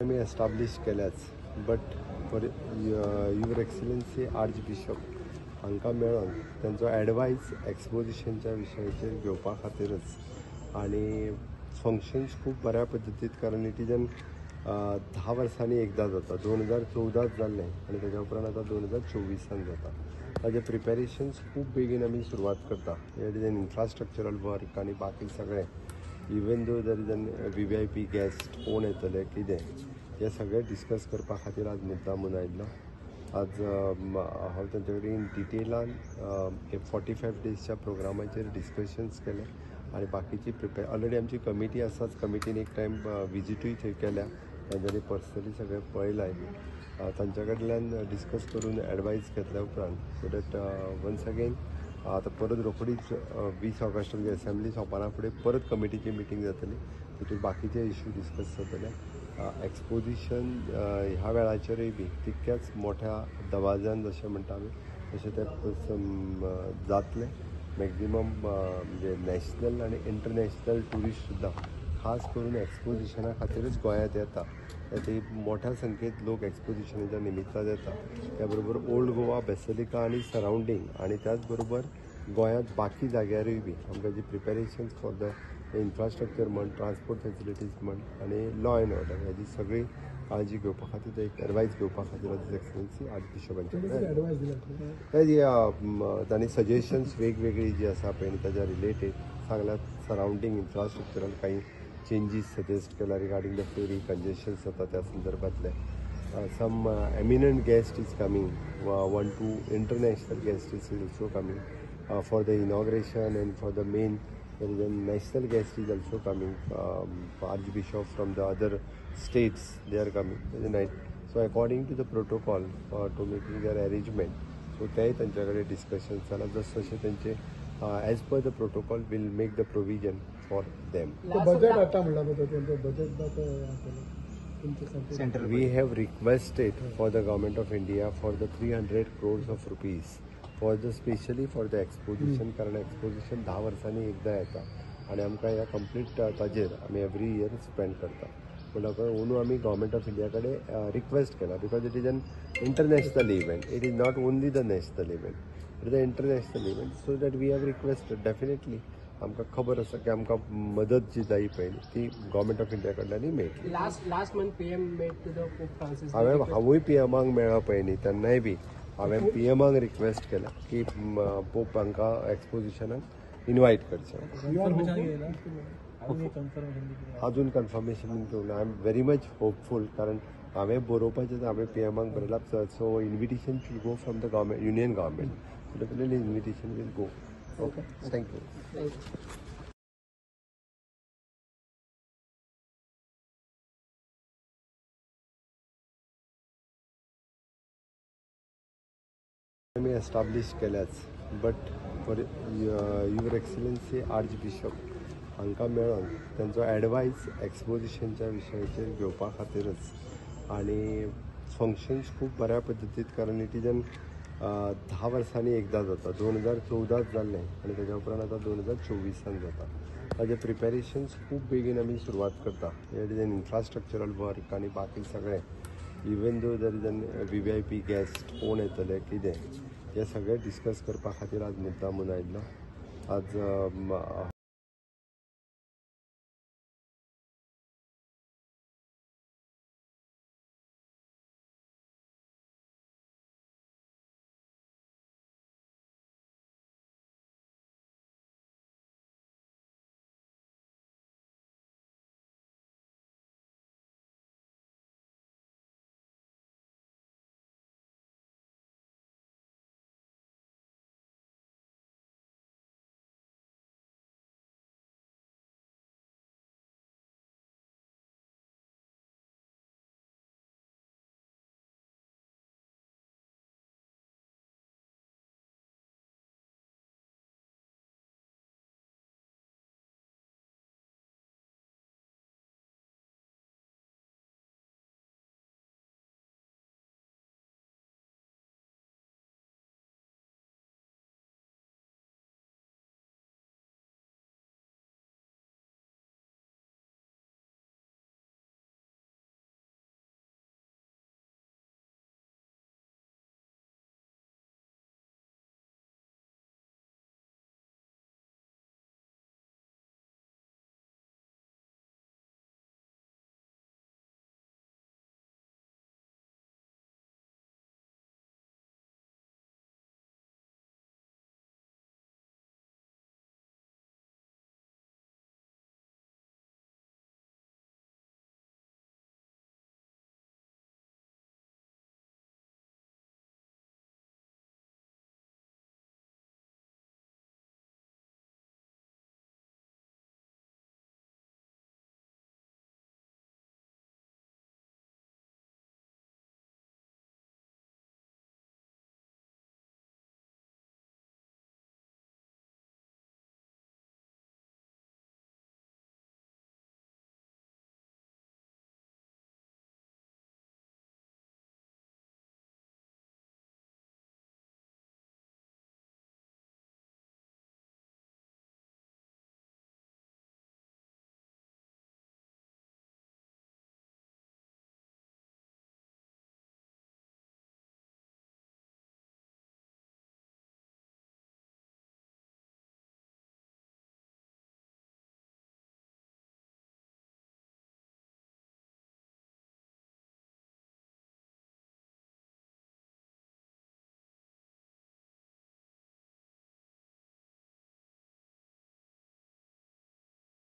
मी establish केल्याच but for your excellency archbishop हांकां मेळोन त्यांचो एडवायस एक्सपोजिशनच्या विशयाचेर घेवपा खातीरच आनी फंक्शन्स खूब बऱ्या पद्दतीन कारण इट इज एन 10 वर्सांनी एकदां जाता 2014 जाल्लें आनी तेज्या उपरांत आतां 2024 जाता ताजे प्रिपेरेशन्स खूब बेगीन आमी सुरवात करता it is N infrastructural work आनी बाकी सगळें even though there is an VVIP guest कोण येतले कितें हे सगळें डिस्कस करपा खातीर आज मुद्दामून आयिल्लो आज हांव तेंचे कडेन इन डिटेलान 45 डेजच्या प्रोग्रामाचेर डिस्कशन्स केले आनी बाकीची ऑलरेडी आमची कमिटी आसाच कमिटीन एक टायम विजीटूय थंय केल्या तांच्यांनी पर्सनली सगळें पळयलाय तांच्या कडल्यान डिस्कस करून एडवायस घेतल्या उपरांत सो दॅट वन्स अगेन आता परत रोखडीच 20 ऑगस्ट म्हणजे असेंब्ली सोंपना फुडें परत कमिटीची मिटींग जातली तितून बाकीचे इश्यू डिस्कस जातले एक्सपोजिशन ह्या वेळाचेरय बी तितक्याच मोठ्या दबाज्यान जशें म्हणटा आमी तशें तें जातलें मॅक्झिमम म्हणजे नॅशनल आनी इंटरनॅशनल ट्युरिस्ट सुद्दां खास करून एक्सपोजिशना खातीरच गोंयांत येता ते मोठ्या संख्येत लोक एक्सपोजिशनाच्या निमित्तान येता त्या बरोबर ओल्ड गोवा बेसिलिका आनी सरावंडींग आनी त्याच बरोबर गोंयांत बाकी जाग्यारूय बी आमकां जी प्रिपेरेशन्स फॉर द इन्फ्रास्ट्रक्चर म्हण ट्रान्सपोर्ट फेसिलिटीज म्हण आनी लॉ एंड ऑर्डर हेजी सगळी काळजी घेवपा खातीर एक एडवायस घेवपा खातीर आज एक्सलन्सी आर्च बिशपांचे तांणी सजेशन्स वेगवेगळी जी आसा पळय ताच्या रिलेटेड सांगल्यात सरावंडींग इन्फ्रास्ट्रक्चरान काही चेंजीस सजेस्ट केला रिगार्डिंग द फेरी कंजेशन्स जाता त्या संदर्भातले some eminent guest is coming 1-2 international guest is also coming for the inauguration and for the main there is a national guest is also coming archbishop from the other states they are coming night so according to the protocol to making their arrangement so ते त्यांच्याकडे discussion जाला जसं जसे त्यांचे as per the protocol will make the provision for them budget आता म्हणला त्यांचं budget center we have requested for the government of India for the 300 crores of rupees for the specially for the exposition कारण exposition 10 वर्सांनी एकदा येता आनी आमकां ह्या कंप्लीट ताजेर आमी एवरी इयर स्पेंड करता म्हणून आमी गव्हर्मेंट ऑफ इंडिया कडेन रिक्वेस्ट केला because it is an international event it is not only the national event it is the international event so that we have requested definitely आमकां खबर आसा की आमकां मदत जी जाय पळय ती गव्हर्मेंट ऑफ इंडिया कडल्यान मेळटली last month PM met to the pope Francis हांवूय PMाक मेळ्ळा पळय न्ही तेन्नाय बी हांवें PMाक रिक्वेस्ट केला की पोप हांकां एक्सपोजिशनाक इनवायट करचें अजून कन्फर्मेशन घेवना I am very much hopeful कारण हांवें बरोवपाचें हांवें PMाक बरयलां so invitation should go from the government union government definitely invitation will go okay thank you मी एस्टाब्लिश केल्याच but for your excellency archbishop हांकां मेळोन त्यांचो एडवायस एक्सपोजिशनच्या विशयाचेर घेवपा खातीरच आनी फंक्शन्स खूब बऱ्या पद्दतीन कारण इट इज एन 10 वर्सांनी एकदां जाता 2014 जाल्लें आनी तेज्या उपरांत आतां 2024 जाता ताजे प्रिपेरेशन्स खूब बेगीन आमी सुरवात करता it is N infrastructural work आनी बाकी सगळें even though there is an VVIP guest कोण येतले कितें हे सगळें डिस्कस करपा खातीर आज मुद्दामून आयिल्लो आज